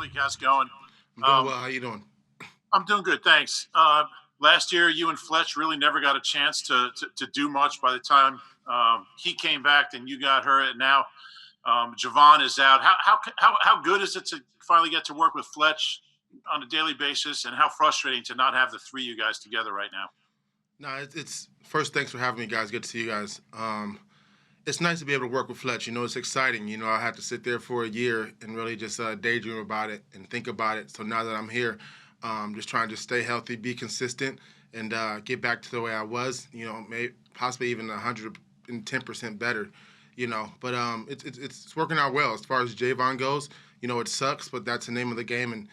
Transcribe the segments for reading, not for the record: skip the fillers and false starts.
Malik. How's it going? I'm doing Um, well. How you doing? I'm doing good, thanks. Last year, you and Fletch really never got a chance to do much. By the time he came back, then you got hurt, and now Javon is out. How good is it to finally get to work with Fletch on a daily basis, and how frustrating to not have the three of you guys together right now? No, it's first. Thanks for having me, guys. Good to see you guys. It's nice to be able to work with Fletch. It's exciting. I had to sit there for a year and really just daydream about it and think about it. So now that I'm here, just trying to stay healthy, be consistent, and get back to the way I was. Possibly even 110% better. But it's working out well as far as Javon goes. It sucks, but that's the name of the game,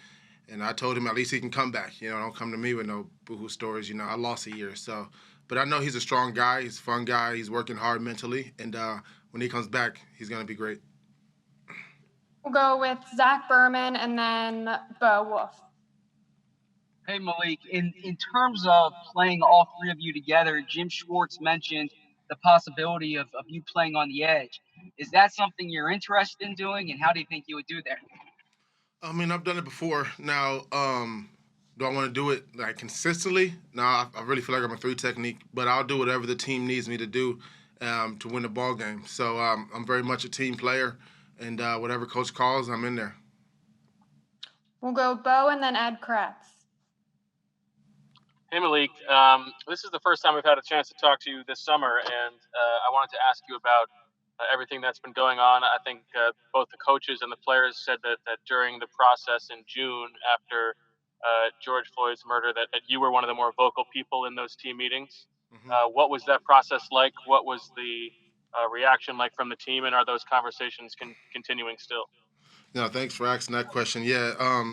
and I told him at least he can come back. Don't come to me with no boohoo stories. I lost a year, so. But I know he's a strong guy. He's a fun guy. He's working hard mentally, and when he comes back, he's gonna be great. We'll go with Zach Berman and then Bo Wolf. Hey, Malik, in terms of playing all three of you together, Jim Schwartz mentioned the possibility of you playing on the edge. Is that something you're interested in doing, and how do you think you would do there? I mean, I've done it before. Now, do I want to do it like consistently? No, I really feel like I'm a three technique, but I'll do whatever the team needs me to do to win the ball game. So I'm very much a team player, and whatever coach calls, I'm in there. We'll go Bo and then Ed Kratz. Hey, Malik. This is the first time we've had a chance to talk to you this summer, and I wanted to ask you about everything that's been going on. I think both the coaches and the players said that during the process in June after George Floyd's murder, that you were one of the more vocal people in those team meetings. Mm-hmm. What was that process like? What was the reaction like from the team, and are those conversations continuing still? No, thanks for asking that question. Yeah.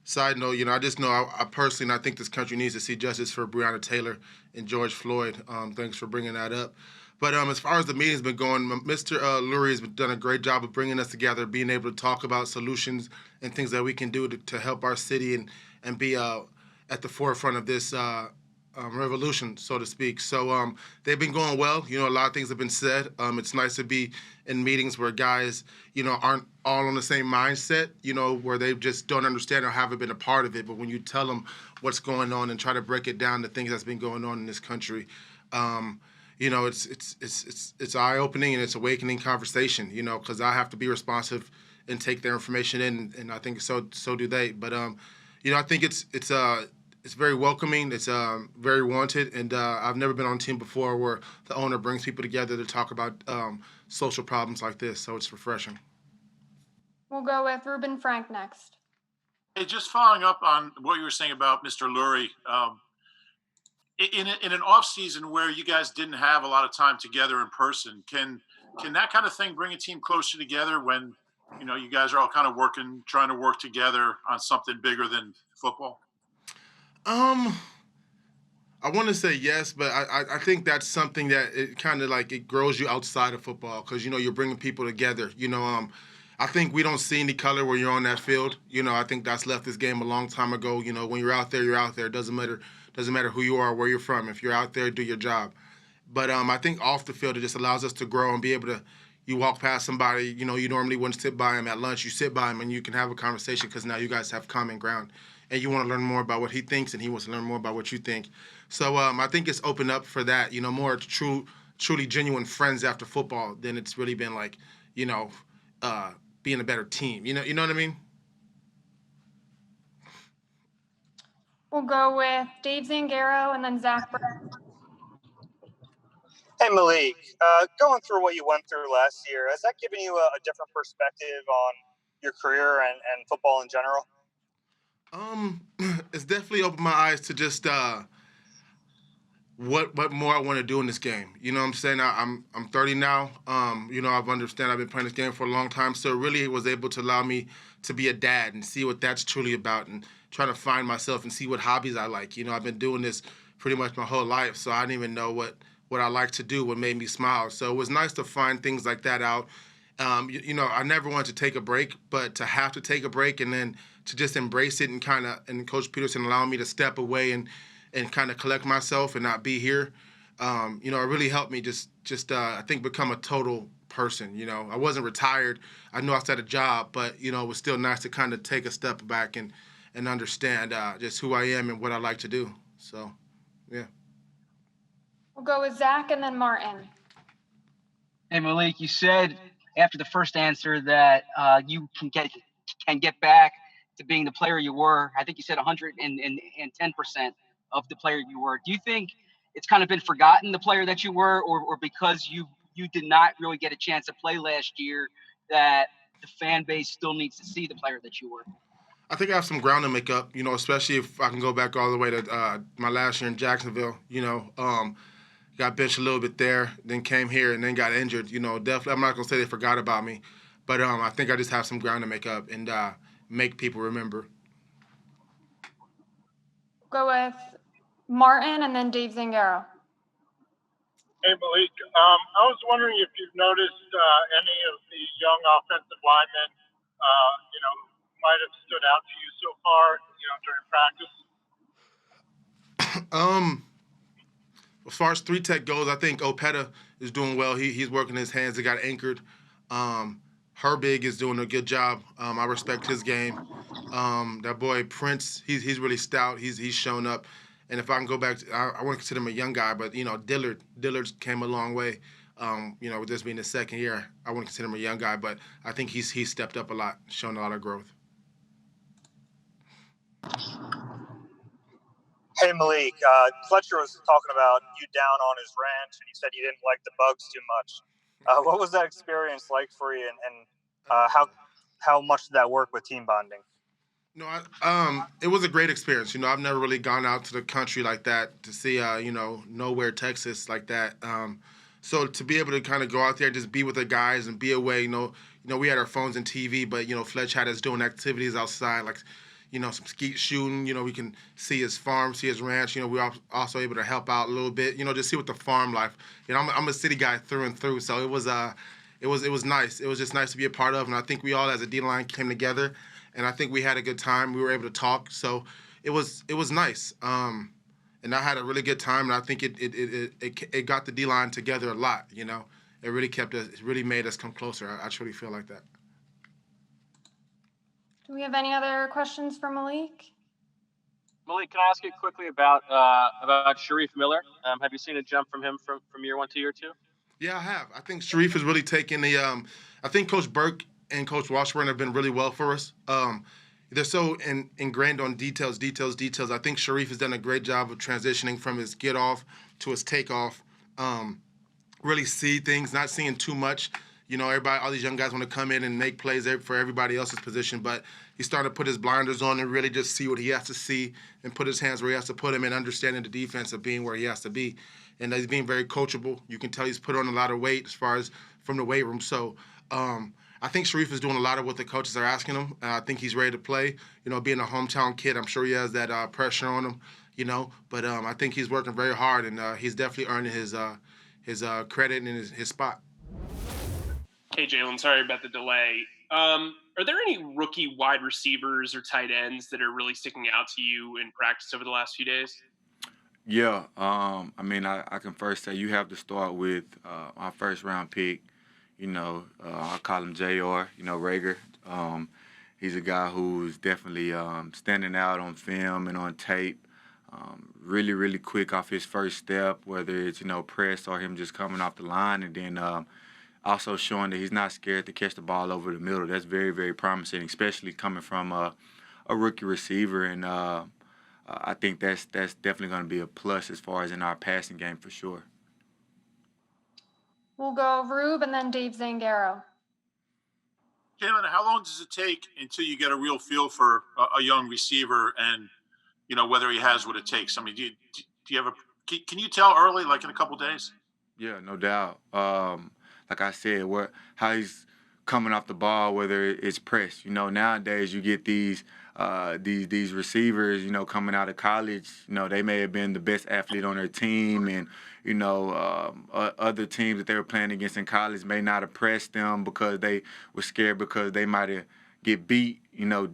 Side note, I just know I personally, and I think this country needs to see justice for Breonna Taylor and George Floyd. Thanks for bringing that up. But as far as the meeting's been going, Mr. Lurie has done a great job of bringing us together, being able to talk about solutions and things that we can do to help our city and be at the forefront of this revolution, so to speak. So they've been going well. A lot of things have been said. It's nice to be in meetings where guys, aren't all on the same mindset, where they just don't understand or haven't been a part of it. But when you tell them what's going on and try to break it down, the things that's been going on in this country, it's eye-opening and it's awakening conversation, because I have to be responsive and take their information in, and I think so do they. But I think it's very welcoming. It's very wanted, and I've never been on a team before where the owner brings people together to talk about social problems like this. So it's refreshing. We'll go with Ruben Frank next. Hey, just following up on what you were saying about Mr. Lurie. In an off season where you guys didn't have a lot of time together in person, can that kind of thing bring a team closer together when you guys are all kind of trying to work together on something bigger than football? I want to say yes, but I think that's something that it kind of like it grows you outside of football because you're bringing people together. I think we don't see any color when you're on that field. I think that's left this game a long time ago. When you're out there, you're out there. It doesn't matter who you are, or where you're from. If you're out there, do your job. But I think off the field, it just allows us to grow and be able to. You walk past somebody, you normally wouldn't sit by him at lunch. You sit by him and you can have a conversation because now you guys have common ground. And you want to learn more about what he thinks, and he wants to learn more about what you think. So I think it's opened up for that, more truly genuine friends after football than it's really been like, being a better team. You know what I mean? We'll go with Dave Zangaro and then Zach Brown. Hey, Malik, going through what you went through last year, has that given you a different perspective on your career and football in general? It's definitely opened my eyes to just what more I want to do in this game. You know what I'm saying? I'm 30 now. I've been playing this game for a long time, so it really was able to allow me to be a dad and see what that's truly about and trying to find myself and see what hobbies I like. I've been doing this pretty much my whole life, so I didn't even know what I like to do, what made me smile. So it was nice to find things like that out. I never wanted to take a break, but to have to take a break and then to just embrace it and Coach Peterson allowing me to step away and kind of collect myself and not be here, it really helped me just I think become a total person. You know, I wasn't retired. I knew I still had a job, but, you know, it was still nice to kind of take a step back and understand just who I am and what I like to do. So, yeah. We'll go with Zach and then Martin. Hey Malik, you said after the first answer that you can get back to being the player you were. I think you said 110% of the player you were. Do you think it's kind of been forgotten, the player that you were, or because you did not really get a chance to play last year, that the fan base still needs to see the player that you were? I think I have some ground to make up, you know, especially if I can go back all the way to my last year in Jacksonville. You know, got benched a little bit there, then came here and then got injured. You know, definitely, I'm not going to say they forgot about me, but I think I just have some ground to make up and make people remember. Go with Martin and then Dave Zangaro. Hey, Malik. I was wondering if you've noticed any of the young offensive linemen, might have stood out to you so far, during practice? As far as 3-tech goes, I think Opeta is doing well. He's working his hands. He got anchored. Herbig is doing a good job. I respect his game. That boy Prince, he's really stout. He's shown up. And if I can go back, I wouldn't consider him a young guy, but, you know, Dillard's came a long way. You know, with this being his second year, I wouldn't consider him a young guy, but I think he's stepped up a lot, shown a lot of growth. Hey, Malik. Fletcher was talking about you down on his ranch, and he said you didn't like the bugs too much. What was that experience like for you, and how much did that work with team bonding? No, it was a great experience. You know, I've never really gone out to the country like that to see, nowhere, Texas like that. So to be able to kind of go out there and just be with the guys and be away, you know, we had our phones and TV, but, you know, Fletch had us doing activities outside, like, you know, some skeet shooting. You know, we can see his farm, see his ranch. You know, we're also able to help out a little bit. You know, just see what the farm life. You know, I'm a city guy through and through, so it was nice. It was just nice to be a part of, and I think we all as a D line came together, and I think we had a good time. We were able to talk, so it was nice. And I had a really good time, and I think it got the D line together a lot. You know, it really made us come closer. I truly feel like that. Do we have any other questions for Malik? Malik, can I ask you quickly about Sharif Miller? Have you seen a jump from him from year one to year two? Yeah, I have. I think Sharif has really taken the. I think Coach Burke and Coach Washburn have been really well for us. They're so ingrained on details. I think Sharif has done a great job of transitioning from his get off to his takeoff. Really see things, not seeing too much. You know, all these young guys want to come in and make plays for everybody else's position, but he's starting to put his blinders on and really just see what he has to see and put his hands where he has to put them and understanding the defense of being where he has to be. And he's being very coachable. You can tell he's put on a lot of weight as far as from the weight room. So I think Sharif is doing a lot of what the coaches are asking him. I think he's ready to play. You know, being a hometown kid, I'm sure he has that pressure on him, you know. But I think he's working very hard, and he's definitely earning his credit and his spot. Hey, Jalen, sorry about the delay. Are there any rookie wide receivers or tight ends that are really sticking out to you in practice over the last few days? Yeah, I can first say you have to start with our first-round pick. You know, I call him JR, Rager. He's a guy who's definitely standing out on film and on tape. Really, really quick off his first step, whether it's, press or him just coming off the line, and then also showing that he's not scared to catch the ball over the middle. That's very, very promising, especially coming from a rookie receiver. And I think that's definitely going to be a plus as far as in our passing game for sure. We'll go Rube and then Dave Zangaro. Jalen, how long does it take until you get a real feel for a young receiver and, whether he has what it takes? I mean, do you have can you tell early, like in a couple of days? Yeah, no doubt. Like I said, how he's coming off the ball, whether it's press. Nowadays you get these receivers, coming out of college. They may have been the best athlete on their team, and other teams that they were playing against in college may not have pressed them because they were scared because they might have get beat,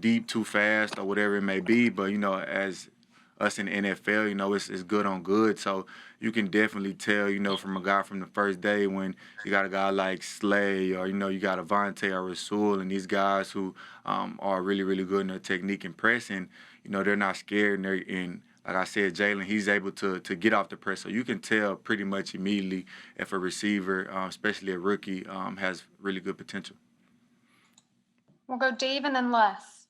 deep too fast or whatever it may be. But as us in the NFL. You know, it's good on good. So you can definitely tell, you know, from a guy from the first day when you got a guy like Slay or, you know, you got Avante or Rasul and these guys who are really, really good in their technique and pressing, you know, they're not scared and they're in. Like I said, Jalen, he's able to get off the press. So you can tell pretty much immediately if a receiver, especially a rookie, has really good potential. We'll go Dave and then Les.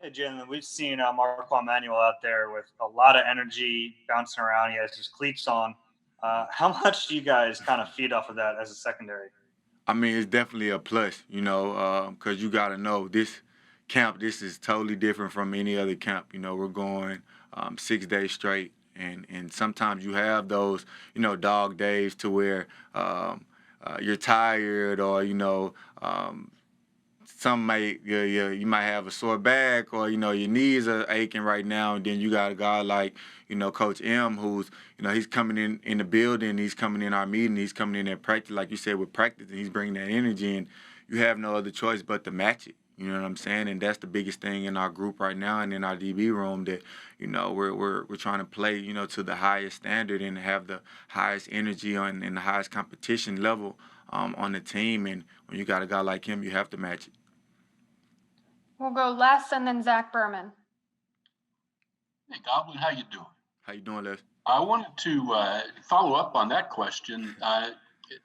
Hey, Jalen, we've seen Marco Emmanuel out there with a lot of energy bouncing around. He has his cleats on. How much do you guys kind of feed off of that as a secondary? I mean, it's definitely a plus, you know, because you got to know this camp, this is totally different from any other camp. You know, we're going 6 days straight. And sometimes you have those, you know, dog days to where you're tired or, you know, you might have a sore back or, you know, your knees are aching right now. And then you got a guy like, you know, Coach M, who's, you know, he's coming in the building, he's coming in our meeting, he's coming in at practice, like you said, with practice, and he's bringing that energy, and you have no other choice but to match it. You know what I'm saying? And that's the biggest thing in our group right now and in our DB room that, you know, we're trying to play, you know, to the highest standard and have the highest energy and the highest competition level on the team. And when you got a guy like him, you have to match it. We'll go Les and then Zach Berman. Hey, Goblin, how you doing? How you doing, Les? I wanted to follow up on that question.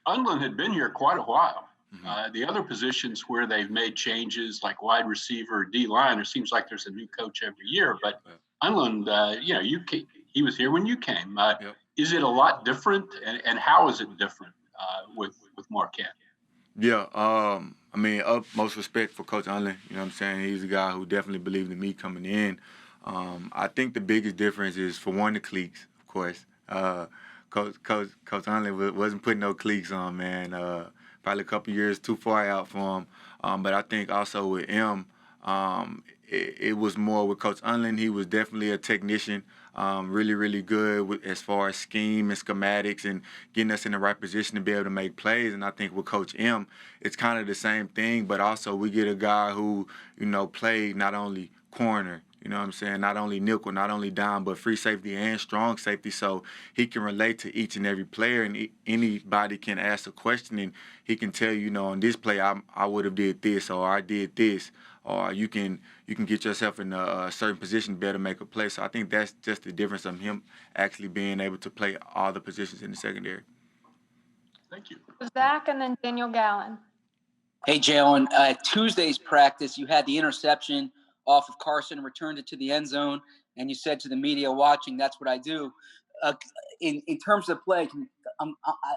Undlin had been here quite a while. Mm-hmm. The other positions where they've made changes, like wide receiver, D-line, it seems like there's a new coach every year. But Undlin, you know, he was here when you came. Yep. Is it a lot different, and how is it different with Marquette? Yeah, I mean, utmost respect for Coach Undlin. You know what I'm saying? He's a guy who definitely believed in me coming in. I think the biggest difference is, for one, the cleats, of course. Coach Undlin wasn't putting no cleats on, man. Probably a couple years too far out for him. But I think also with M, it was more with Coach Undlin. He was definitely a technician, really, really good as far as scheme and schematics and getting us in the right position to be able to make plays. And I think with Coach M, it's kind of the same thing, but also we get a guy who, you know, played not only corner, you know what I'm saying, not only nickel, not only dime, but free safety and strong safety, so he can relate to each and every player, and anybody can ask a question, and he can tell you, know, on this play, I would have did this, or I did this, or you can get yourself in a certain position to be able to make a play. So I think that's just the difference of him actually being able to play all the positions in the secondary. Thank you. Zach and then Daniel Gallen. Hey, Jalen, Tuesday's practice, you had the interception off of Carson, returned it to the end zone, and you said to the media watching, that's what I do. In terms of play,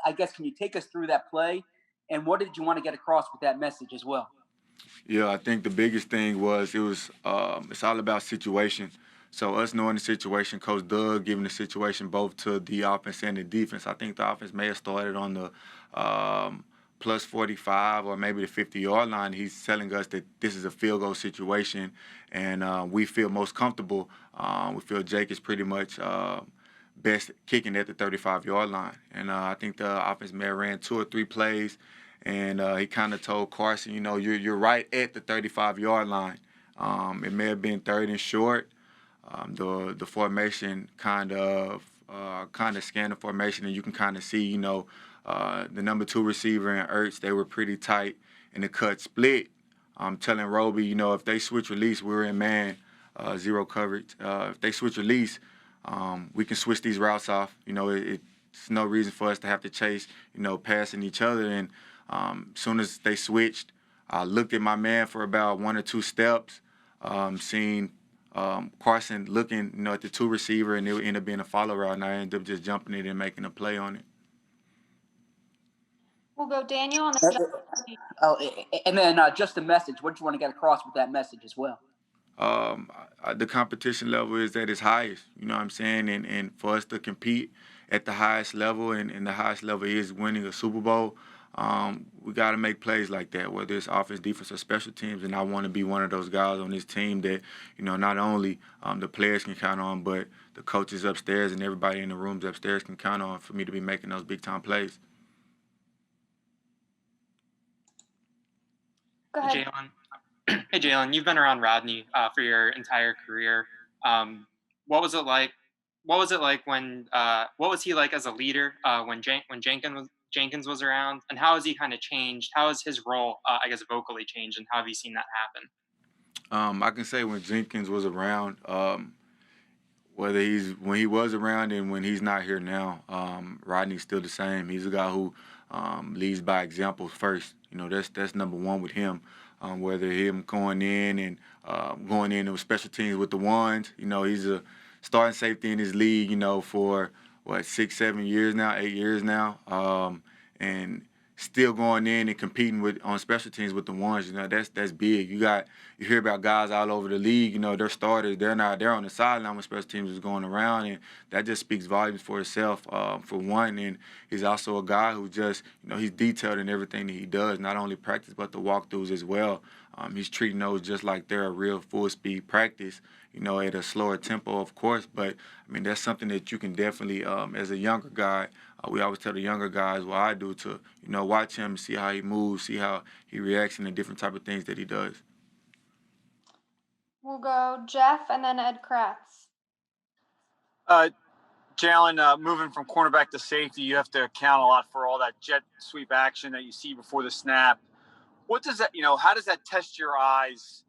I guess, can you take us through that play, and what did you want to get across with that message as well? Yeah, I think the biggest thing was it's all about situation. So us knowing the situation, Coach Doug giving the situation both to the offense and the defense. I think the offense may have started on the plus 45 or maybe the 50-yard line. He's telling us that this is a field goal situation, and we feel most comfortable. We feel Jake is pretty much best kicking at the 35-yard line. And I think the offense may have ran 2 or 3 plays, and he kind of told Carson, you know, you're right at the 35-yard line. It may have been 3rd and short. The formation kind of scanned the formation, and you can kind of see, you know, the number 2 receiver and Ertz, they were pretty tight, and the cut split. I'm telling Roby, you know, if they switch release, we're in man, 0 coverage. If they switch release, we can switch these routes off. You know, it's no reason for us to have to chase, you know, passing each other. And as soon as they switched, I looked at my man for about 1 or 2 steps, seeing Carson looking, you know, at the 2 receiver, and it ended up being a follow route, and I ended up just jumping it and making a play on it. We'll go Daniel. And then just a message. What do you want to get across with that message as well? The competition level is at its highest, you know what I'm saying? And for us to compete at the highest level, and the highest level is winning a Super Bowl, we got to make plays like that, whether it's offense, defense, or special teams. And I want to be one of those guys on this team that, you know, not only the players can count on, but the coaches upstairs and everybody in the rooms upstairs can count on for me to be making those big-time plays. Go ahead. Jalen. Hey, Jalen, you've been around Rodney for your entire career. what was it like? What was it like when? What was he like as a leader when Jenkins was around, and how has he kind of changed? How has his role, I guess, vocally changed, and how have you seen that happen? I can say when Jenkins was around, whether he's when he was around and when he's not here now, Rodney's still the same. He's a guy who leads by example first. You know, that's number one with him. Whether him going in and going in with special teams with the ones, you know, he's a starting safety in his league. You know, for what 6, 7 years now, 8 years now, and still going in and competing with on special teams with the ones. You know, that's big. You hear about guys all over the league, you know, they're starters, they're not there on the sideline when special teams is going around, and that just speaks volumes for itself, for one. And he's also a guy who just, you know, he's detailed in everything that he does, not only practice, but the walkthroughs as well. He's treating those just like they're a real full-speed practice, you know, at a slower tempo, of course. But, I mean, that's something that you can definitely, as a younger guy, we always tell the younger guys what I do to, you know, watch him, see how he moves, see how he reacts, and the different type of things that he does. We'll go Jeff and then Ed Kratz. Jalen, moving from cornerback to safety, you have to account a lot for all that jet sweep action that you see before the snap. What does that, how does that test your eyes,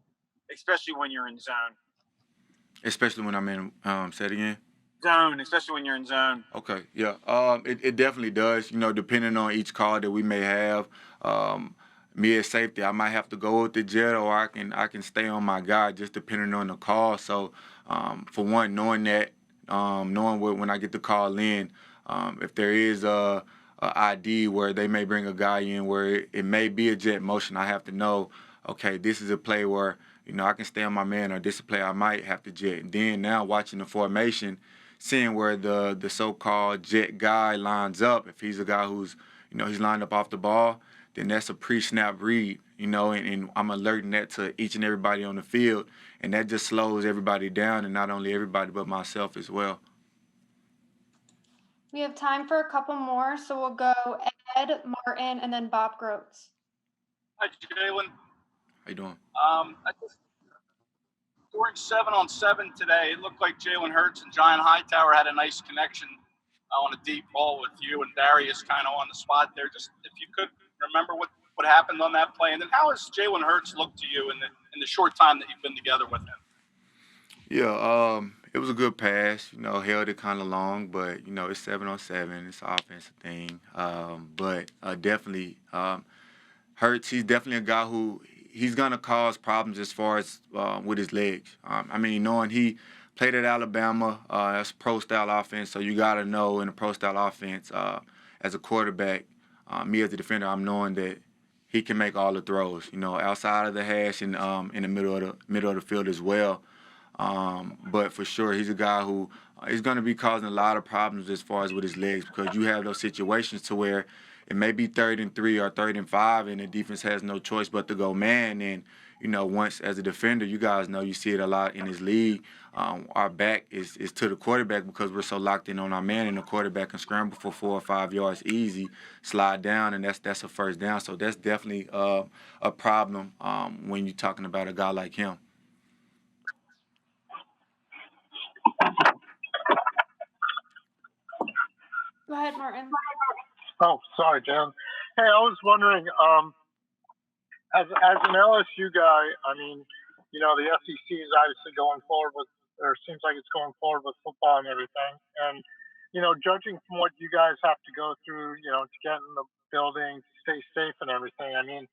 especially when you're in zone? Especially when I'm in, say it again? Zone, especially when you're in zone. Okay, yeah. It definitely does, you know, depending on each call that we may have. Me as safety, I might have to go with the jet, or I can stay on my guy, just depending on the call. So, for one, knowing that, knowing when I get the call in, if there is a ID where they may bring a guy in where it may be a jet motion, I have to know, okay, this is a play where, you know, I can stay on my man, or this is a play I might have to jet. And then now watching the formation, seeing where the so-called jet guy lines up, if he's a guy who's, you know, he's lined up off the ball, then that's a pre-snap read, you know, and I'm alerting that to each and everybody on the field, and that just slows everybody down, and not only everybody but myself as well. We have time for a couple more, so we'll go Ed, Martin, and then Bob Groats. Hi, Jalen. How you doing? During 7-on-7 today, it looked like Jalen Hurts and John Hightower had a nice connection on a deep ball with you and Darius kind of on the spot there. Just if you could remember what happened on that play, and then how has Jalen Hurts looked to you in the short time that you've been together with him? Yeah, it was a good pass. You know, held it kind of long, but, you know, it's 7-on-7. It's an offensive thing. But definitely, Hurts, he's definitely a guy who he's going to cause problems as far as with his legs. I mean, knowing he played at Alabama, that's pro-style offense, so you got to know in a pro-style offense, as a quarterback, me as a defender, I'm knowing that he can make all the throws, you know, outside of the hash and in the middle of the field as well. But for sure, he's a guy who is going to be causing a lot of problems as far as with his legs, because you have those situations to where it may be 3rd and 3 or 3rd and 5, and the defense has no choice but to go man. And, you know, once as a defender, you guys know you see it a lot in this league. Our back is to the quarterback because we're so locked in on our man, and the quarterback can scramble for 4 or 5 yards easy, slide down, and that's a first down. So that's definitely a problem when you're talking about a guy like him. Go ahead, Martin. Oh, sorry, Jen. Hey, I was wondering, as an LSU guy, I mean, you know, the SEC is obviously going forward with, or seems like it's going forward with football and everything. And, you know, judging from what you guys have to go through, you know, to get in the building, to stay safe and everything, I mean,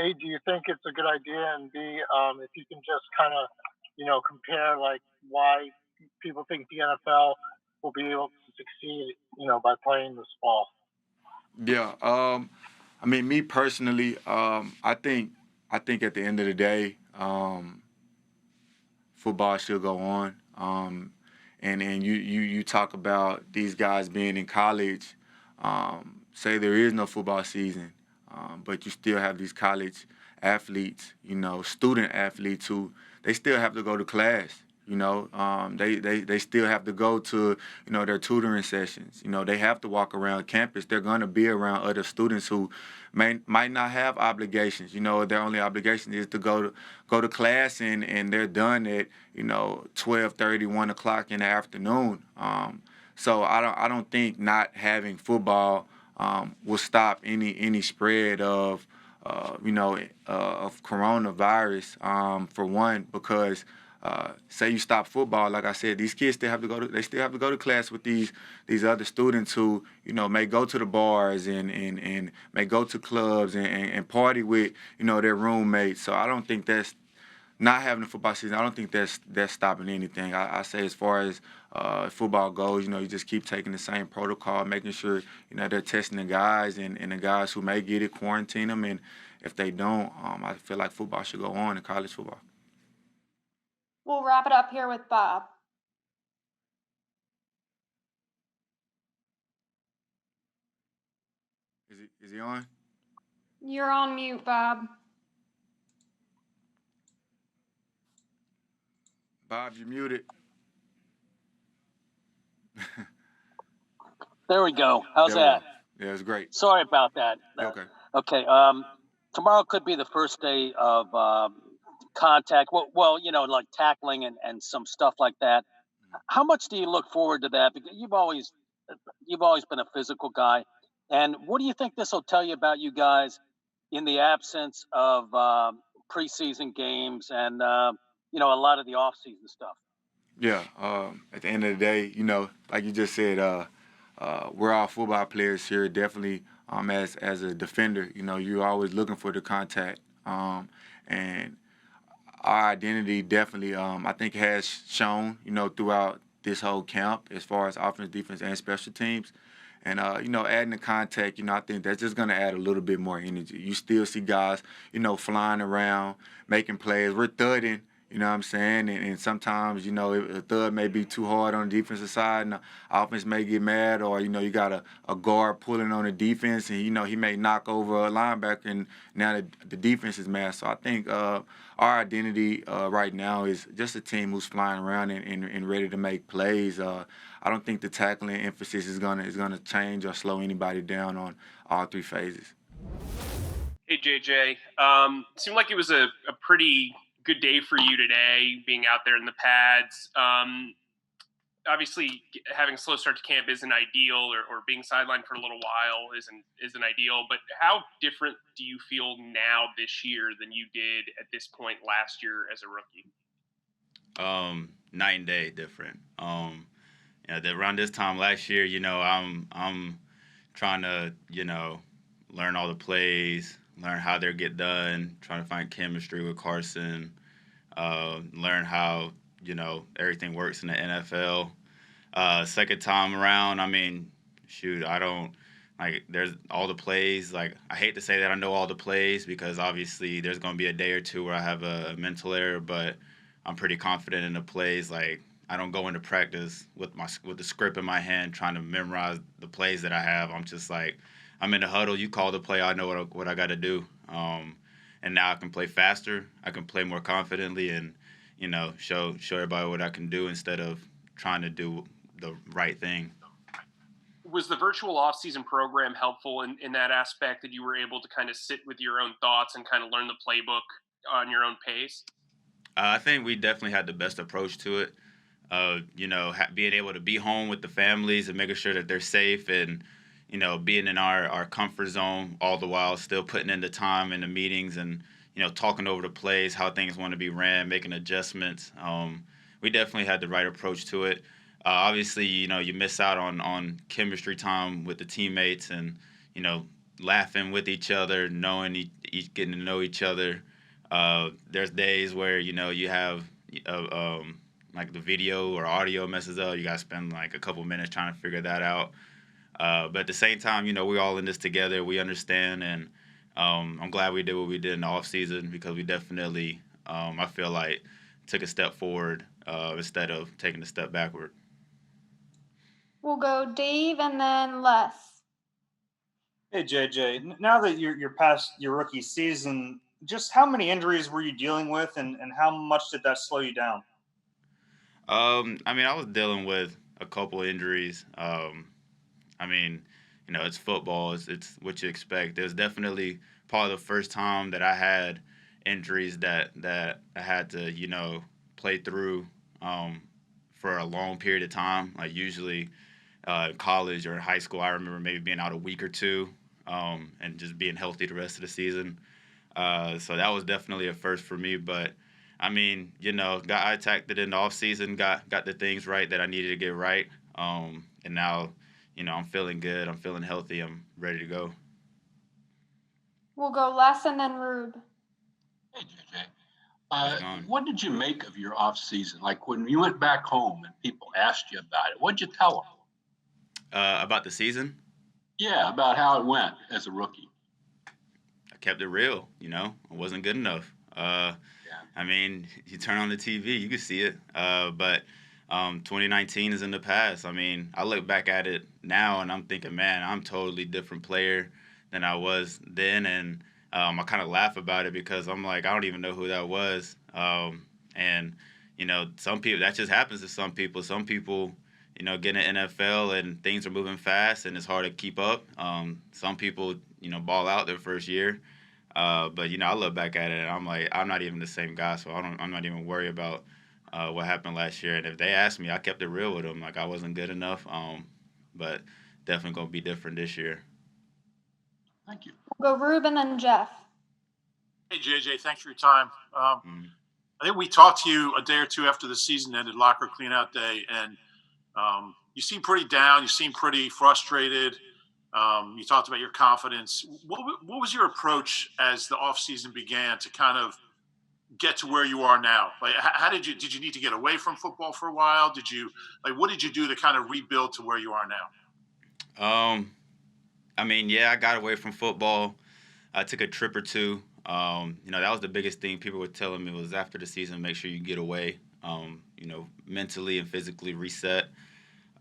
A, do you think it's a good idea? And B, if you can just kind of, you know, compare, like, why people think the NFL will be able to succeed, you know, by playing this fall. Yeah, I mean, me personally, I think at the end of the day, football should go on. And you talk about these guys being in college. Say there is no football season, but you still have these college athletes, you know, student athletes who they still have to go to class. You know, they still have to go to, you know, their tutoring sessions. You know, they have to walk around campus. They're going to be around other students who might not have obligations. You know, their only obligation is to go to class, and they're done at, you know, 12:30, 1 o'clock in the afternoon. So I don't think not having football will stop any spread of of coronavirus, for one, because say you stop football, like I said, these kids still have to go to class with these other students who, you know, may go to the bars and may go to clubs and party with, you know, their roommates. So I don't think that's not having a football season. I don't think that's stopping anything. I say as far as football goes, you know, you just keep taking the same protocol, making sure, you know, they're testing the guys and the guys who may get it, quarantine them, and if they don't, I feel like football should go on in college football. We'll wrap it up here with Bob. Is he on? You're on mute, Bob. Bob, you're muted. There we go. How's that? Yeah, it's great. Sorry about that. Okay. Okay. Tomorrow could be the first day of contact. Well, you know, like tackling and some stuff like that. How much do you look forward to that? Because you've always been a physical guy. And what do you think this will tell you about you guys in the absence of preseason games and you know, a lot of the off-season stuff? Yeah. At the end of the day, you know, like you just said, we're all football players here. Definitely, as a defender, you know, you're always looking for the contact. And our identity definitely, I think, has shown, you know, throughout this whole camp as far as offense, defense, and special teams. And, you know, adding the contact, you know, I think that's just going to add a little bit more energy. You still see guys, you know, flying around, making plays. We're thudding, you know what I'm saying? And sometimes, you know, a thud may be too hard on the defensive side, and the offense may get mad, or, you know, you got a guard pulling on the defense, and, you know, he may knock over a linebacker, and now the defense is mad. So I think our identity right now is just a team who's flying around and ready to make plays. I don't think the tackling emphasis is gonna change or slow anybody down on all three phases. Hey, JJ. Seemed like it was a pretty good day for you today, being out there in the pads. Obviously, having a slow start to camp isn't ideal, or being sidelined for a little while isn't ideal. But how different do you feel now this year than you did at this point last year as a rookie? Night and day different. Around this time last year, you know, I'm trying to, you know, learn all the plays, learn how they get done, trying to find chemistry with Carson, learn how, you know, everything works in the NFL. Second time around, I mean, shoot, I don't, like, there's all the plays. Like, I hate to say that I know all the plays, because obviously there's going to be a day or two where I have a mental error, but I'm pretty confident in the plays. Like, I don't go into practice with the script in my hand trying to memorize the plays that I have. I'm just like, I'm in the huddle. You call the play, I know what I got to do. And now I can play faster. I can play more confidently, and, you know, show everybody what I can do instead of trying to do the right thing. Was the virtual off-season program helpful in that aspect, that you were able to kind of sit with your own thoughts and kind of learn the playbook on your own pace? I think we definitely had the best approach to it. You know, being able to be home with the families and making sure that they're safe, and, you know, being in our comfort zone, all the while still putting in the time in the meetings and, you know, talking over the plays, how things want to be ran, making adjustments. We definitely had the right approach to it. Obviously, you know, you miss out on chemistry time with the teammates and, you know, laughing with each other, knowing getting to know each other. There's days where, you know, you have like the video or audio messes up. You got to spend like a couple minutes trying to figure that out. But at the same time, you know, we're all in this together. We understand, and I'm glad we did what we did in the off season, because we definitely, I feel like, took a step forward instead of taking a step backward. We'll go Dave and then Les. Hey JJ, now that you're past your rookie season, just how many injuries were you dealing with, and how much did that slow you down? I mean, I was dealing with a couple injuries. I mean, it's football. It's what you expect. It was definitely probably the first time that I had injuries that I had to, play through for a long period of time. Like usually in college or in high school, I remember maybe being out a week or two and just being healthy the rest of the season. So that was definitely a first for me. But I mean, I attacked it in the off season, got the things right that I needed to get right, and now, I'm feeling good. I'm feeling healthy. I'm ready to go. We'll go Les and then Rube. Hey, JJ. What did you make of your off season? Like when you went back home and people asked you about it, what'd you tell them? About the season? Yeah, about how it went as a rookie. I kept it real. I wasn't good enough. I mean, you turn on the TV, you can see it. But 2019 is in the past. I mean, I look back at it now and I'm thinking, man, I'm a totally different player than I was then. And I kind of laugh about it because I'm like, I don't even know who that was. And, some people, that just happens to some people. Some people, get in the NFL and things are moving fast and it's hard to keep up. Some people, ball out their first year. But I look back at it and I'm like, I'm not even the same guy, so I'm not even worried about what happened last year. And if they asked me, I kept it real with them. Like I wasn't good enough, but definitely gonna be different this year. Thank you. We'll go Rube and then Jeff. Hey JJ, thanks for your time. I think we talked to you a day or two after the season ended, locker cleanout day, and you seem pretty down. You seem pretty frustrated. You talked about your confidence. What was your approach as the offseason began to kind of get to where you are now? Like, how did you need to get away from football for a while? What did you do to kind of rebuild to where you are now? I mean, yeah, I got away from football. I took a trip or two. That was the biggest thing people were telling me was after the season, make sure you get away, mentally and physically reset.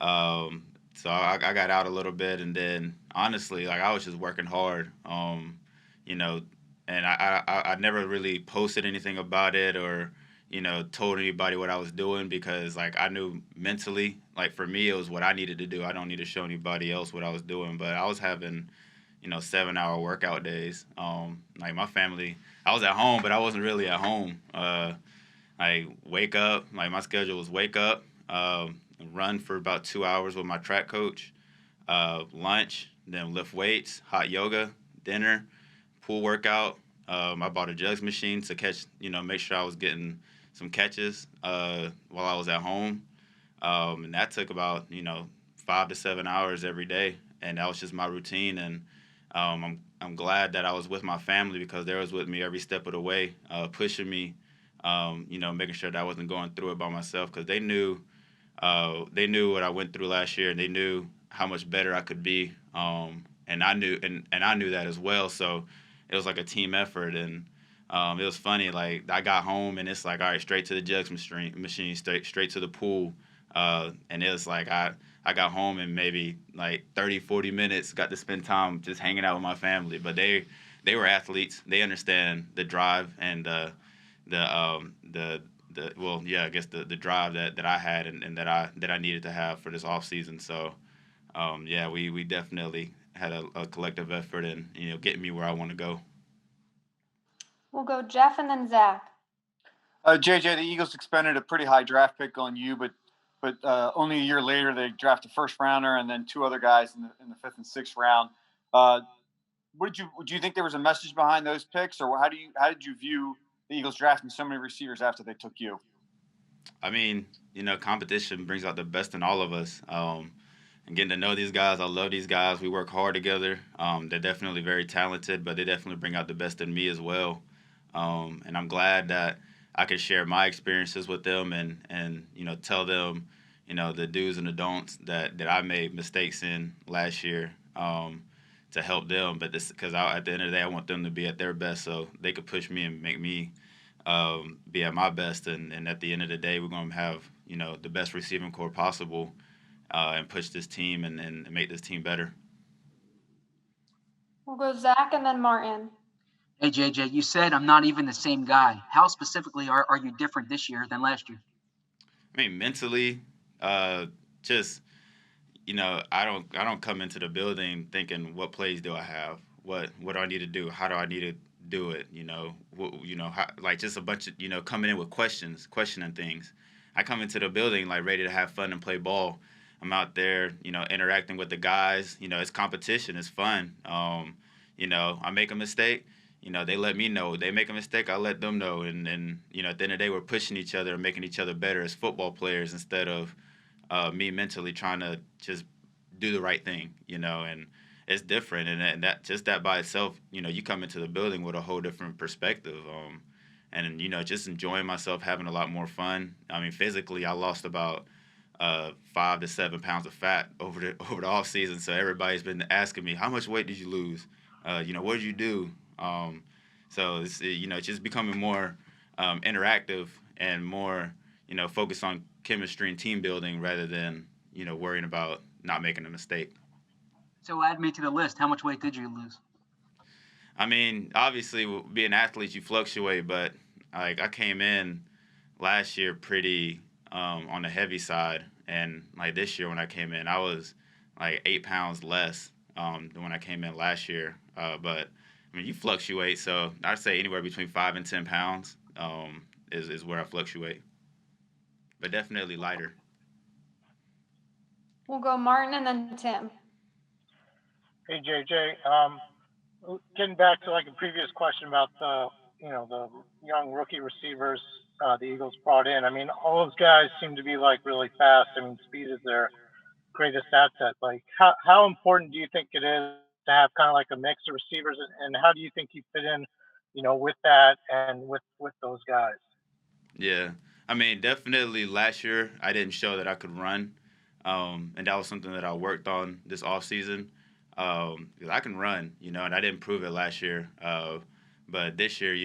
So I got out a little bit, and then honestly, like I was just working hard, and I never really posted anything about it or, told anybody what I was doing because like I knew mentally, like for me, it was what I needed to do. I don't need to show anybody else what I was doing, but I was having, 7-hour workout days. Like my family, I was at home, but I wasn't really at home. I wake up, like my schedule was wake up, run for about 2 hours with my track coach, lunch, then lift weights, hot yoga, dinner, pool workout. I bought a jugs machine to catch, make sure I was getting some catches while I was at home. And that took about, 5 to 7 hours every day. And that was just my routine. And I'm glad that I was with my family because they was with me every step of the way, pushing me, making sure that I wasn't going through it by myself because they knew what I went through last year and they knew how much better I could be. And I knew that as well. So it was like a team effort. And it was funny. Like I got home and it's like, all right, straight to the jugs machine, straight to the pool. And it was like, I got home in maybe like 30, 40 minutes, got to spend time just hanging out with my family. But they were athletes. They understand the drive and I guess the drive that I had and that I needed to have for this off season. So, we definitely had a collective effort in getting me where I want to go. We'll go Jeff and then Zach. JJ, the Eagles expended a pretty high draft pick on you, but only a year later they drafted a first rounder and then two other guys in the fifth and sixth round. Do you think there was a message behind those picks, or how did you view the Eagles drafting so many receivers after they took you? I mean, competition brings out the best in all of us. And getting to know these guys, I love these guys. We work hard together. They're definitely very talented, but they definitely bring out the best in me as well. And I'm glad that I could share my experiences with them and tell them, the do's and the don'ts that I made mistakes in last year to help them. But because at the end of the day, I want them to be at their best so they could push me and make me be at my best. And at the end of the day, we're going to have, the best receiving core possible and push this team and make this team better. We'll go Zach and then Martin. Hey, JJ, you said I'm not even the same guy. How specifically are you different this year than last year? I mean, mentally, just I don't come into the building thinking what plays do I have, what do I need to do, how do I need to do it, like just a bunch of coming in with questioning things. I come into the building like ready to have fun and play ball. I'm out there, interacting with the guys. It's competition, it's fun. I make a mistake. They let me know. They make a mistake, I let them know. And at the end of the day, we're pushing each other and making each other better as football players instead of me mentally trying to just do the right thing, and it's different. And that by itself, you come into the building with a whole different perspective. And just enjoying myself, having a lot more fun. I mean, physically, I lost about 5 to 7 pounds of fat over the off season. So everybody's been asking me, how much weight did you lose? What did you do? So it's just becoming more interactive and more focused on chemistry and team building rather than worrying about not making a mistake. So add me to the list. How much weight did you lose? I mean, obviously, being athletes, you fluctuate, but like I came in last year pretty on the heavy side, and like this year when I came in, I was like 8 pounds less than when I came in last year. But I mean, you fluctuate, so I'd say anywhere between 5 and 10 pounds is where I fluctuate, but definitely lighter. We'll go Martin and then Tim. Hey JJ, getting back to like a previous question about the the young rookie receivers the Eagles brought in. I mean, all those guys seem to be like really fast. I mean, speed is their greatest asset. Like, how important do you think it is to have kind of like a mix of receivers, and how do you think you fit in, with that and with those guys? Yeah, I mean, definitely last year I didn't show that I could run, and that was something that I worked on this off season. 'Cause I can run, and I didn't prove it last year. But this year,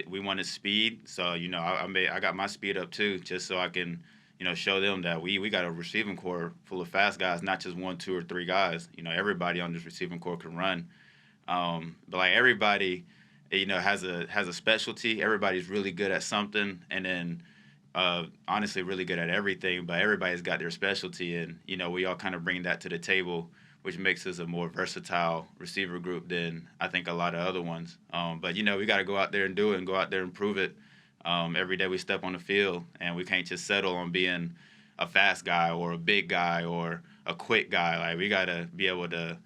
we wanted speed, so I got my speed up too, just so I can show them that we got a receiving core full of fast guys, not just 1, 2, or 3 guys. Everybody on this receiving core can run. But like everybody, has a specialty. Everybody's really good at something, and then honestly really good at everything. But everybody's got their specialty, and we all kind of bring that to the table, which makes us a more versatile receiver group than I think a lot of other ones. But we got to go out there and do it, and go out there and prove it. Every day we step on the field, and we can't just settle on being a fast guy or a big guy or a quick guy. Like we got to be able to,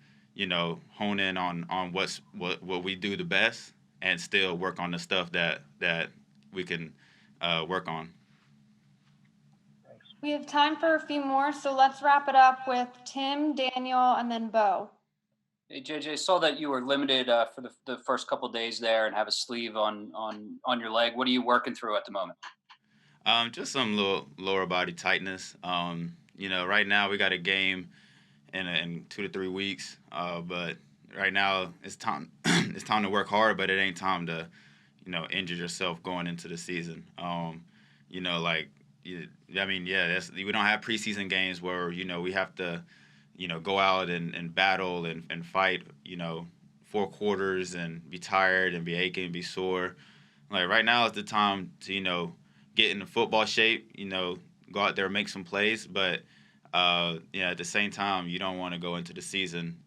hone in on what we do the best, and still work on the stuff that we can work on. We have time for a few more, so let's wrap it up with Tim, Daniel, and then Bo. Hey JJ, saw that you were limited for the first couple of days there and have a sleeve on your leg. What are you working through at the moment? Just some little lower body tightness. Right now we got a game in 2 to 3 weeks. But right now it's time it's time to work hard, but it ain't time to injure yourself going into the season. We don't have preseason games where we have to go out and battle and fight 4 quarters and be tired and be aching and be sore. Like right now is the time to get into football shape, go out there and make some plays, but at the same time you don't want to go into the season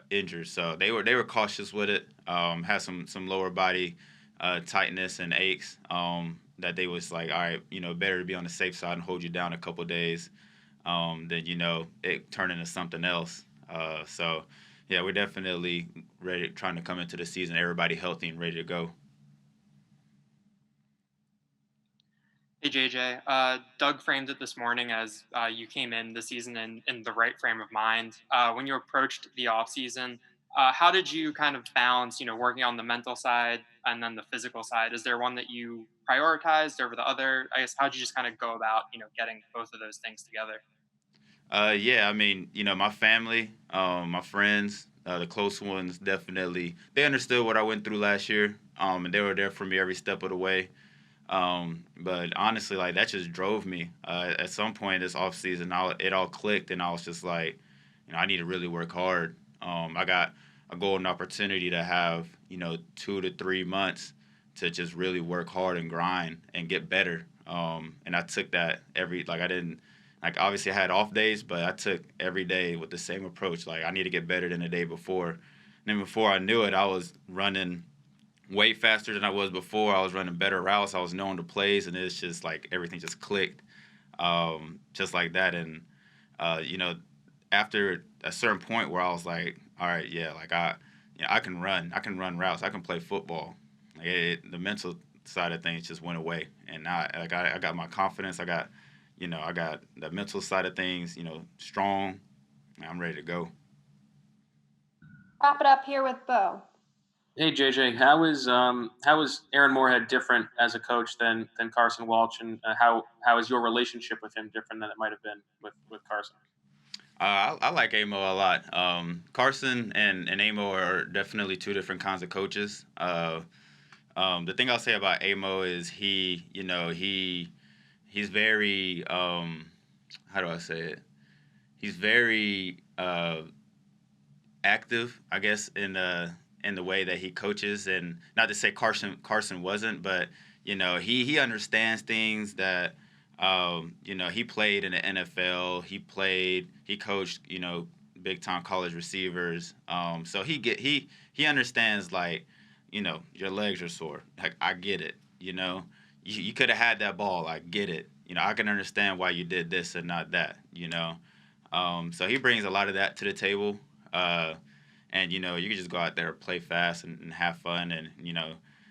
injured. So they were cautious with it. Had some lower body tightness and aches that they was like, all right, better to be on the safe side and hold you down a couple days than it turn into something else. So yeah, we're definitely ready, trying to come into the season everybody healthy and ready to go. Hey JJ, Doug framed it this morning as you came in the season in the right frame of mind. When you approached the off season, how did you kind of balance, working on the mental side and then the physical side? Is there one that you prioritized over the other? I guess how'd you just kind of go about, getting both of those things together? Yeah, I mean, my family, my friends, the close ones, definitely they understood what I went through last year, and they were there for me every step of the way. But honestly, like that just drove me. At some point this off season, it all clicked, and I was just like, I need to really work hard. I got a golden opportunity to have 2 to 3 months to just really work hard and grind and get better. And I took that I didn't, like, obviously I had off days, but I took every day with the same approach. Like, I need to get better than the day before. And then before I knew it, I was running way faster than I was before. I was running better routes. I was knowing the plays, and it's just like everything just clicked, just like that. And after a certain point where I was like, all right, yeah, like I can run routes, I can play football. Like the mental side of things just went away, and now I got my confidence. I got the mental side of things, strong. I'm ready to go. Wrap it up here with Bo. Hey JJ, how is Aaron Moorhead different as a coach than Carson Walsh, and how is your relationship with him different than it might have been with Carson? I like Amo a lot. Carson and Amo are definitely two different kinds of coaches. The thing I'll say about Amo is he's very how do I say it? He's very active, I guess, in the way that he coaches, and not to say Carson wasn't, but he understands things that he played in the NFL. He coached big time college receivers. So he understands, like, your legs are sore. Like, I get it. You could have had that ball. I get it. I can understand why you did this and not that. So he brings a lot of that to the table. And you can just go out there, play fast, and have fun. And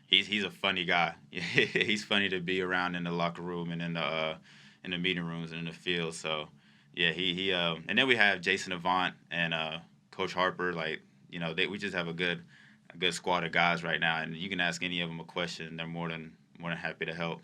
he's a funny guy. He's funny to be around in the locker room and in the meeting rooms and in the field. So yeah, he and then we have Jason Avant and Coach Harper. Like, we just have a good squad of guys right now. And you can ask any of them a question; they're more than happy to help.